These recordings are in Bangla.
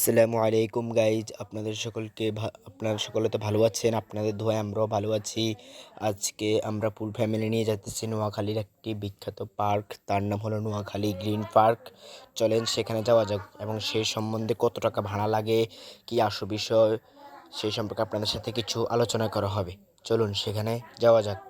আসসালামু আলাইকুম গাইজ, আপনারা সকলে তো ভালো আছেন। আপনাদের দোয়ায় আমরাও ভালো আছি। আজকে আমরা ফুল ফ্যামিলি নিয়ে যাচ্ছি নোয়াখালীর একটি বিখ্যাত পার্ক, তার নাম হলো নোয়াখালী গ্রিন পার্ক। চলেন সেখানে যাওয়া যাক এবং সেই সম্বন্ধে কত টাকা ভাড়া লাগে, কি আসল বিষয়, সেই সম্পর্কে আপনাদের সাথে কিছু আলোচনা করা হবে। চলুন সেখানে যাওয়া যাক।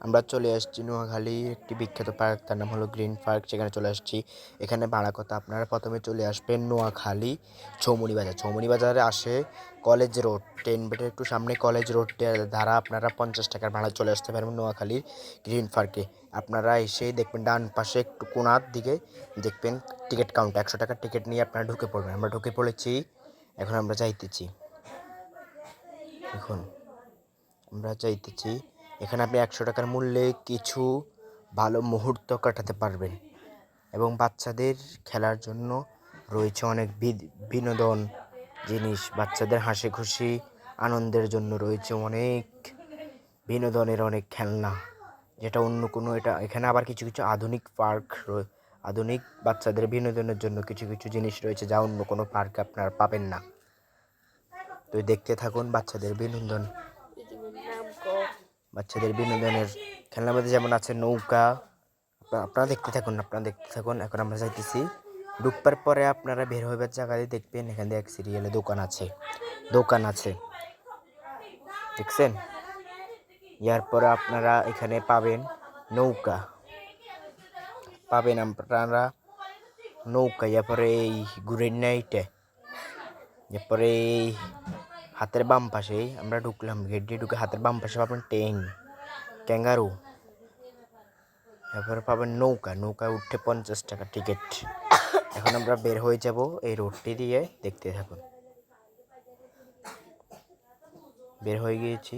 আমরা চলে আসছি নোয়াখালী একটি বিখ্যাত পার্ক, তার নাম হলো গ্রিন পার্ক। সেখানে চলে আসছি। এখানে ভাড়া কথা, আপনারা প্রথমে চলে আসবেন নোয়াখালী চৌমনি বাজারে আসে কলেজ রোড, 10 বেটের একটু সামনে কলেজ রোডটা দ্বারা আপনারা 50 টাকার ভাড়া চলে আসতে পারবেন নোয়াখালীর গ্রিন পার্কে। আপনারা এসে দেখবেন ডান পাশে একটু কোণার দিকে দেখবেন টিকিট কাউন্টার, 100 টাকার টিকিট নিয়ে আপনারা ঢুকে পড়বেন। আমরা ঢুকে পড়েছি, এখন আমরা যাইতেছি। এখানে আপনি 100 টাকার মূল্যে কিছু ভালো মুহূর্ত কাটাতে পারবেন এবং বাচ্চাদের খেলার জন্য রয়েছে অনেক বিনোদন জিনিস। বাচ্চাদের হাসি খুশি আনন্দের জন্য রয়েছে অনেক বিনোদনের অনেক খেলনা, যেটা অন্য কোনো এখানে আবার কিছু কিছু আধুনিক বাচ্চাদের বিনোদনের জন্য কিছু কিছু জিনিস রয়েছে যা অন্য কোনো পার্কে আপনারা পাবেন না। তো দেখতে থাকুন বাচ্চাদের বিনোদনের খেলনার মধ্যে যেমন আছে নৌকা। আপনারা দেখতে থাকুন। এখন আমরা যাইতেছি। ঢুকবার পরে আপনারা বের হইবার জায়গায় দেখবেন এখানে এক সিরিয়ালে দোকান আছে, দেখছেন। ইয়ার পরে আপনারা এখানে পাবেন আপনারা নৌকা। এরপরে এই ঘুরে নাইটে, এরপরে এই হাতের বাম পাশে আমরা ঢুকলাম, গেট দিয়ে ঢুকে হাতের বাম পাশে পাবেন ক্যাঙ্গারু। এরপরে পাবেন নৌকা উঠে 50 টাকা টিকিট। এখন আমরা বের হয়ে যাব এই রোডটি দিয়ে, দেখতে থাকুন। বের হয়ে গিয়েছি।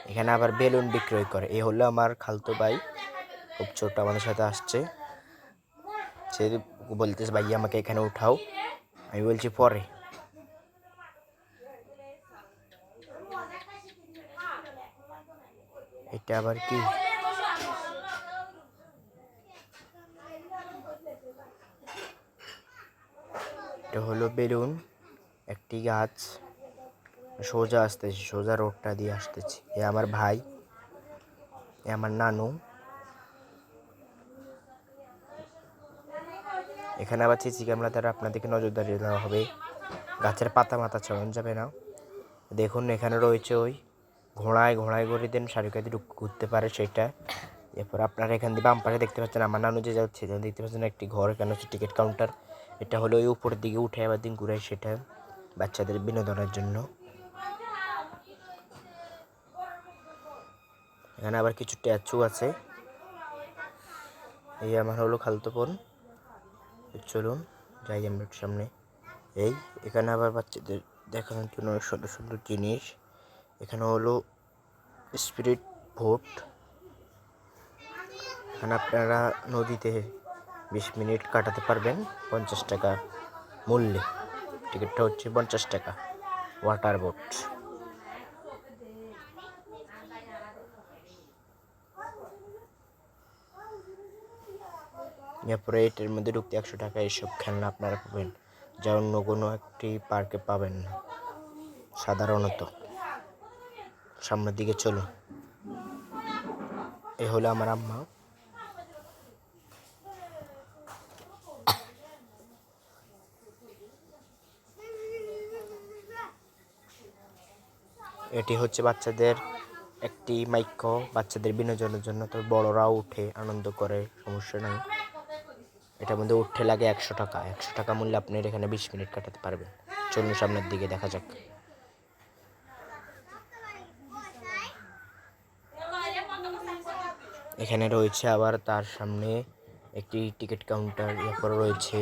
এখানে আবার বেলুন বিক্রয় করে। এই হলো আমার খালতো ভাই, খুব ছোট, আমাদের সাথে আসছে। সে বলতেছে ভাই আমাকে এখানে উঠাও, আমি বলছি পরে। এটা আবার কি? এটা হলো বেলুন, একটি গাছ। সোজা রোডটা দিয়ে আসতেছি। এ আমার ভাই, এ আমার নানু। এখানে আবার সিসি ক্যামেরা দ্বারা আপনাদেরকে নজরদারি দেওয়া হবে, গাছের পাতা মাথা ছড়ানো যাবে না। দেখুন এখানে রয়েছে ওই ঘোড়ায় করে দেন সারিকাতে ঘুরতে পারে সেটা। এরপর আপনারা এখান দিয়ে বাম পাশে দেখতে পাচ্ছেন আমার নানু যে যাচ্ছে, দেখতে পাচ্ছেন একটি ঘর, এখানে হচ্ছে টিকিট কাউন্টার। এটা হলো ওই উপরের দিকে উঠে আবার দিন ঘুরায়, সেটা বাচ্চাদের বিনোদনের জন্য। এখানে আবার কিছু স্ট্যাচু আছে। এই আমার হলো খালতো বোন। চলুন যাই আমরা সামনে। এখানে আবার বাচ্চাদের দেখানোর জন্য অনেক সুন্দর সুন্দর জিনিস। এখানে হলো স্পিরিট বোট। এখানে আপনারা নদীতে 20 মিনিট কাটাতে পারবেন 50 টাকা মূল্যে। টিকিটটা হচ্ছে 50 টাকা। Water boat. এরপরে এটার মধ্যে ঢুকতে 100 টাকা। এইসব খেলনা আপনারা পাবেন যা অন্য কোনো একটি পার্কে পাবেন না সাধারণত। সামনের দিকে চলুন। এ হলো আমার আম্মা। এটি হচ্ছে বাচ্চাদের একটি মাইক্রো, বাচ্চাদের বিনোদনের জন্য। তো বড়রাও উঠে আনন্দ করে, সমস্যা নাই। এটার মধ্যে উঠতে লাগে 100 টাকা। 100 টাকা মূল্যে আপনি এখানে 20 মিনিট কাটাতে পারবেন। চলুন সামনের দিকে দেখা যাক। এখানে রয়েছে আবার তার সামনে একটি টিকিট কাউন্টার। এরপর রয়েছে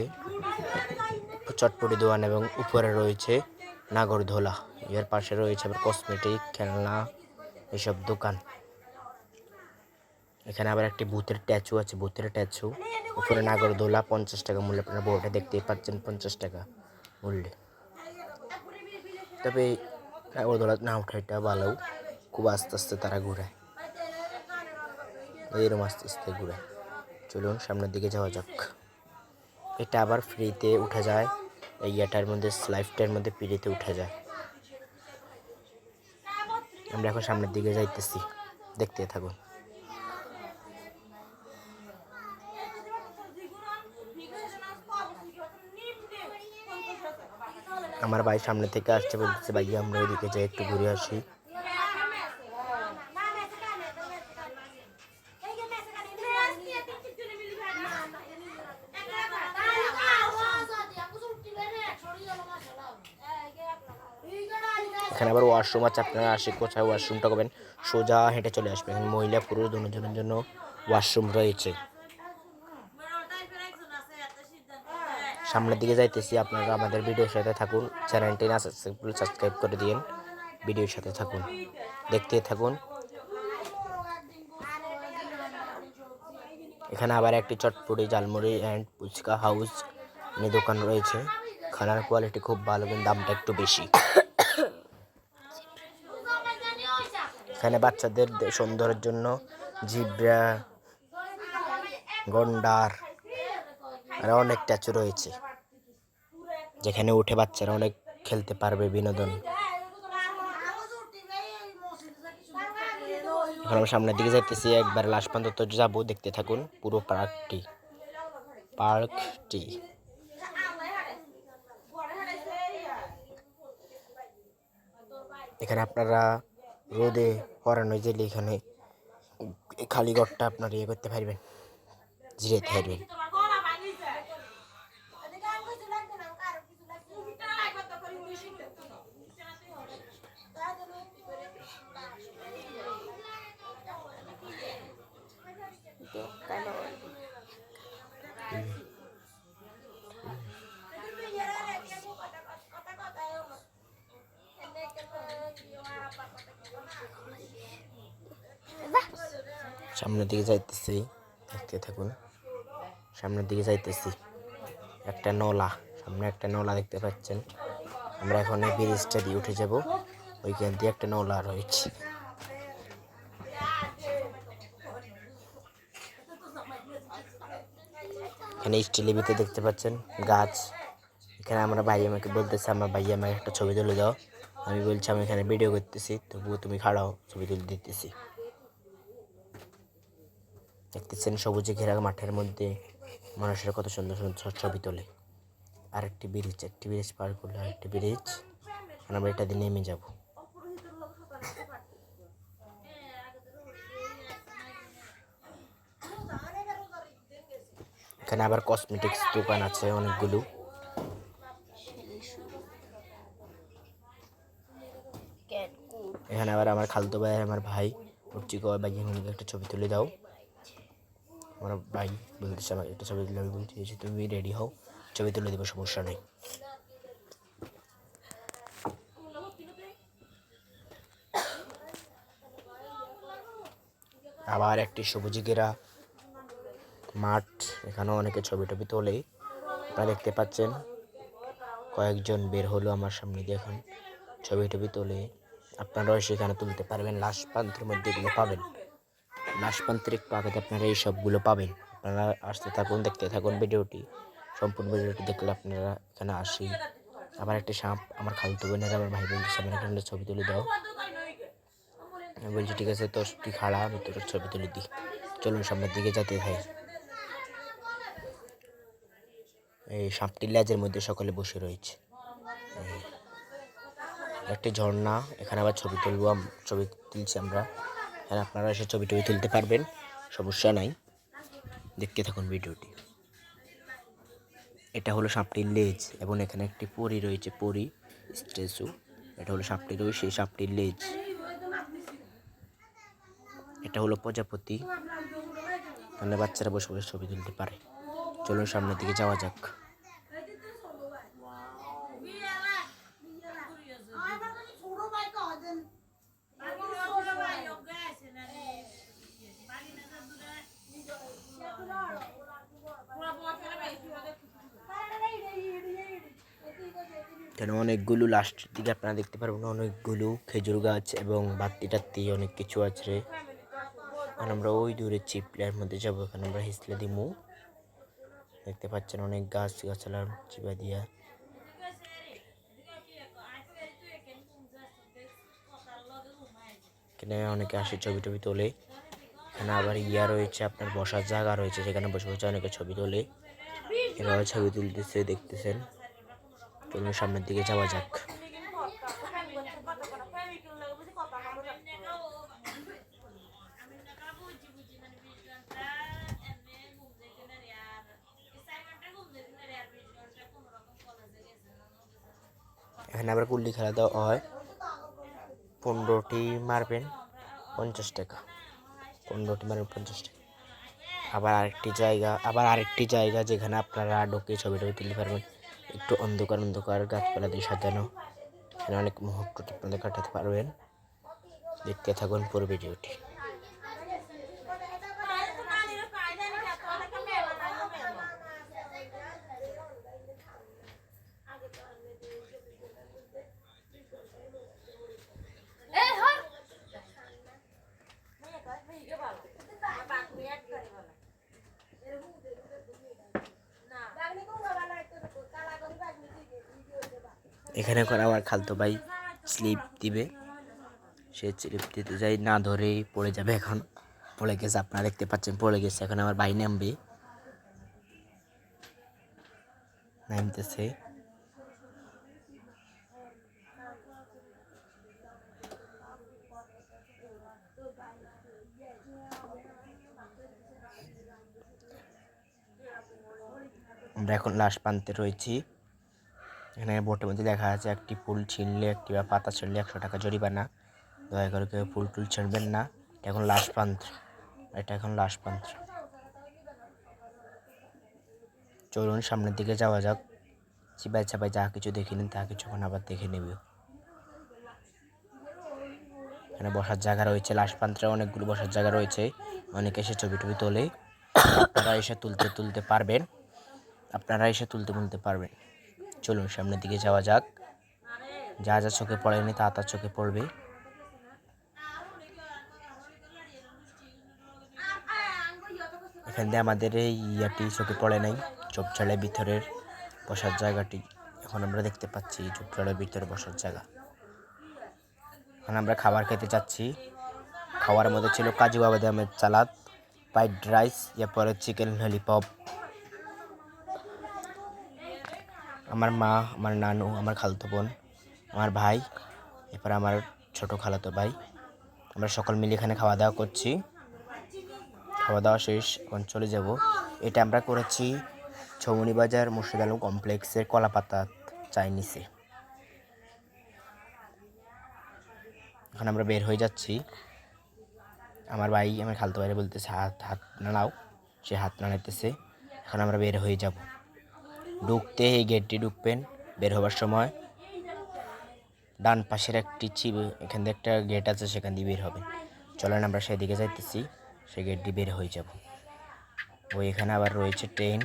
চটপটি দোকান এবং উপরে রয়েছে নাগরদোলা। এর পাশে রয়েছে আবার কসমেটিক, খেলনা, এসব দোকান। এখানে আবার একটি ভূতের স্ট্যাচু। উপরে নাগরদোলা 50 টাকা মূল্যে, আপনারা বোর্ডে দেখতেই পাচ্ছেন 50 টাকা মূল্যে। তবে নাগরদোলা না ওঠা এটা ভালো, খুব আস্তে আস্তে তারা ঘুরায়, এরকম আস্তে আস্তে ঘুরায়। চলুন সামনের দিকে যাওয়া যাক। এটা আবার ফ্রিতে উঠা যায়, এই ইয়াটার মধ্যে স্লাইডটার মধ্যে ফ্রিতে উঠা যায়। আমরা এখন সামনের দিকে যাইতেছি, দেখতে থাকুন। আমার ভাই সামনে থেকে আসছে, বলতেছে ভাই আমরা ওইদিকে যাই একটু ঘুরে আসি। এখানে আবার ওয়াশরুম আছে, আপনারা আসে কোথায় ওয়াশরুমটা করবেন সোজা হেঁটে চলে আসবেন। মহিলা পুরুষ দুজনের জন্য ওয়াশরুম রয়েছে। সামনের দিকে যাইতেছি, আপনারা আমাদের ভিডিওর সাথে থাকুন। চ্যানেলটি না সাবস্ক্রাইব করে দিন, ভিডিওর সাথে থাকুন, দেখতে থাকুন। এখানে আবার একটি চটপটি ঝালমুড়ি অ্যান্ড ফুচকা হাউস দোকান রয়েছে। খানার কোয়ালিটি খুব ভালো, কিন্তু দামটা একটু বেশি। এখানে বাচ্চাদের সৌন্দর্যের জন্য জিব্রা, গন্ডার আর অনেক স্ট্যাচু রয়েছে, যেখানে উঠে বাচ্চারা অনেক খেলতে পারবে, বিনোদন। এখন আমরা সামনের দিকে যাইতেছি, একবার লাস্ট পর্যন্ত যাবো, দেখতে থাকুন পুরো পার্কটি। এখানে আপনারা রোদে পড়ানো গেলে এখানে খালি ঘরটা আপনার ইয়ে করতে পারবেন, জিরাইতে পারবেন। সামনের দিকে যাইতেছি, দেখতে থাকুন। সামনের দিকে যাইতেছি, একটা নলা, সামনে একটা নলা দেখতে পাচ্ছেন। আমরা এখন এই ব্রিজটা দিয়ে উঠে যাব, ওইখান দিয়ে একটা নলা রয়েছে। এখানে স্টিলের ভিতরে দেখতে পাচ্ছেন গাছ। এখানে আমরা ভাই আমাকে বলতেছে, আমার ভাই আমাকে একটা ছবি তুলে দাও। আমি বলছি আমি এখানে ভিডিও করতেছি, তবুও তুমি খাড়াও, ছবি তুলে দিতেছি। দেখতেছেন সবুজে ঘেরা মাঠের মধ্যে মানুষের কত সুন্দর সুন্দর ছবি তোলে। একটি ব্রিজ পার করলে আরেকটি ব্রিজ, আমরা এটা দিয়ে নেমে যাব। এখানে আবার কসমেটিক্স দোকান আছে অনেকগুলো। এখানে আবার আমার খালতো ভাই, আমার ভাই উঠছি, কয় ভাই একটা ছবি তুলে দাও। আমার ভাই বলতেছে আমাকে একটা ছবি তুলে, আমি বলছি তুমি রেডি হও, ছবি তুলে দেবো, সমস্যা নেই। আবার একটি সবুজে ঘেরা মাঠ, এখানেও অনেকে ছবি টবি তোলে। আপনারা দেখতে পাচ্ছেন কয়েকজন বের হলো আমার সামনে দিয়ে, এখন ছবি টবি তোলে। আপনারাও সেখানে তুলতে পারবেন। লাস্ট প্রান্তের মধ্যে এগুলো পাবেন, লাস্ট প্রান্তের একটু আগে আপনারা এই সবগুলো পাবেন। আপনারা আসতে থাকুন, দেখতে থাকুন ভিডিওটি। সম্পূর্ণ ভিডিওটি দেখলে আপনারা এখানে আসি। আবার একটা সাপ, আমার খালতো বোনের আমার ভাই বলছে আমার এখানে ছবি তুলে দাও। আমি বলছি ঠিক আছে, তোর তুই খাড়া, আমি তোর ছবি তুলে দিই। চলুন সামনের দিকে যেতে থাকি। এই সাপটির লেজের মধ্যে সকলে বসে রয়েছে। একটি ঝর্ণা, এখানে আবার ছবি তুলছি আমরা। এখানে আপনারা এসে ছবি টবি তুলতে পারবেন, সমস্যা নাই। দেখতে থাকুন ভিডিওটি। এটা হলো সাপটির লেজ, এবং এখানে একটি পরী রয়েছে, পরী স্ট্যাচু। এটা হলো সাপটি রয়েছে, সেই সাপটির লেজ। এটা হলো প্রজাপতি, এখানে বাচ্চারা বসে বসে ছবি তুলতে পারে। চলুন সামনের দিকে যাওয়া যাক। এখানে অনেকগুলো লাস্টের দিকে আপনারা দেখতে পারবেন অনেকগুলো খেজুর গাছ এবং বাত্তি টাত্তি অনেক কিছু আছে। এখন আমরা ওই দূরে চিপলার মধ্যে যাবো, এখানে আমরা হিসলে দিমু। দেখতে পাচ্ছেন অনেক গাছ গাছালার চিপা দিয়া। এখানে অনেকে আসে ছবি টবি তোলে। এখানে আবার রয়েছে, আপনার বসার জায়গা রয়েছে, সেখানে বসে বসে অনেকে ছবি তোলে। এরাও ছবি তুলতেছে, দেখতেছেন। চলুন সামনের দিকে যাওয়া যাক। এখানে আবার কুল্লি খেলা দেওয়া হয়। 15টি মারবেন 50 টাকা, 15টি মারবেন 50 টাকা। আবার আরেকটি জায়গা যেখানে আপনারা ঢুকে ছবি টবি তুলতে পারবেন। একটু অন্ধকার গাছপালা দিয়ে সাজানো। এখানে অনেক মুহূর্ত আপনাদের কাটাতে পারবেন। দেখতে থাকুন পুরো ভিডিওটি। এখানে করে আমার খালতো ভাই স্লিপ দিবে, সে স্লিপ দিতে যাই না ধরেই পড়ে যাবে। এখন পড়ে গেছে, আপনারা দেখতে পাচ্ছেন পড়ে গেছে। এখন আমার ভাই নামতেছে। আমরা এখন লাশ প্রান্তে রয়েছি। এখানে বোর্ডের মধ্যে দেখা আছে একটি ফুল ছিঁড়লে, একটি বা পাতা ছিঁড়লে 100 টাকা জরিমানা। দয়া করে কেউ ফুল টুল ছিঁড়বেন না। এখন লাশ প্রান্ত, এটা এখন লাশ প্রান্ত। চলুন সামনের দিকে যাওয়া যাক। চিপাই চাপাই যা কিছু দেখে নিন, তা কিছু এখন আবার দেখে নেব। এখানে বসার জায়গা রয়েছে, লাশ প্রান্তে অনেকগুলো বসার জায়গা রয়েছে। অনেকে এসে ছবি টবি তোলে। আপনারা এসে তুলতে পারবেন। চলুন সামনের দিকে যাওয়া যাক। যা যা চোখে পড়েনি তা তা চোখে পড়বে। এখান দিয়ে আমাদের এই ইয়াটি চোখে পড়ে নাই, ঝোপঝাড়ের ভিতরের বসার জায়গাটি এখন আমরা দেখতে পাচ্ছি। ঝোপঝাড়ের ভিতরে বসার জায়গা। এখন আমরা খাবার খেতে যাচ্ছি। খাওয়ার মধ্যে ছিল কাজু বাদামের সালাদ, ফ্রাইড রাইস, এরপরে চিকেন ললিপপ। আমার মা, আমার নানু, আমার খালাতো বোন, আমার ভাই, এরপর আমার ছোট খালাতো ভাই, আমরা সকল মিলে এখানে খাওয়া দাওয়া করছি। খাওয়া দাওয়া শেষ, এখন চলে যাব। এটা আমরা করেছি ছৌমনি বাজার মুর্শিদ আলম কমপ্লেক্সের কলাপাতা চাইনিজে। এখন আমরা বের হয়ে যাচ্ছি। আমার ভাই আমার খালাতো ভাইরা বলতেছে হাত নাড়াও, সে হাত নাড়াইতেছে। এখন আমরা বের হয়ে যাব। ঢুকতে এই গেটটি ঢুকবেন, বের হবার সময় ডান পাশের একটি এখান থেকে একটা গেট আছে, সেখান দিয়ে বের হবেন। চলেন আমরা সেদিকে যাইতেছি, সেই গেট দিয়ে বের হয়ে যাব। এখানে আবার রয়েছে ট্রেন।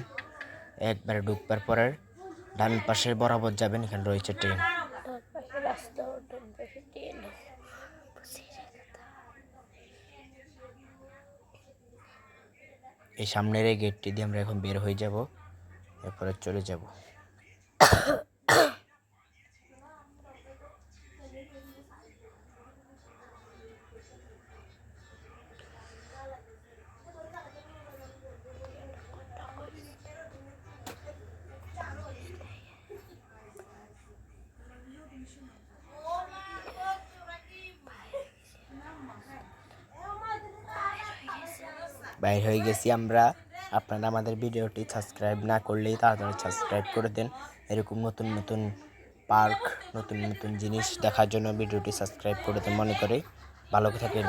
একবারে ঢুকবার পরে ডান পাশের বরাবর যাবেন, এখানে রয়েছে ট্রেন। এই সামনের এই গেটটি দিয়ে আমরা এখন বের হয়ে যাব, এরপরে চলে যাব। বাইর হয়ে গেছি আমরা। আপনারা আমাদের ভিডিওটি সাবস্ক্রাইব না করলেই তাড়াতাড়ি সাবস্ক্রাইব করে দেন। এরকম নতুন নতুন পার্ক, নতুন নতুন জিনিস দেখার জন্য ভিডিওটি সাবস্ক্রাইব করে দেন মনে করে। ভালো থাকেন।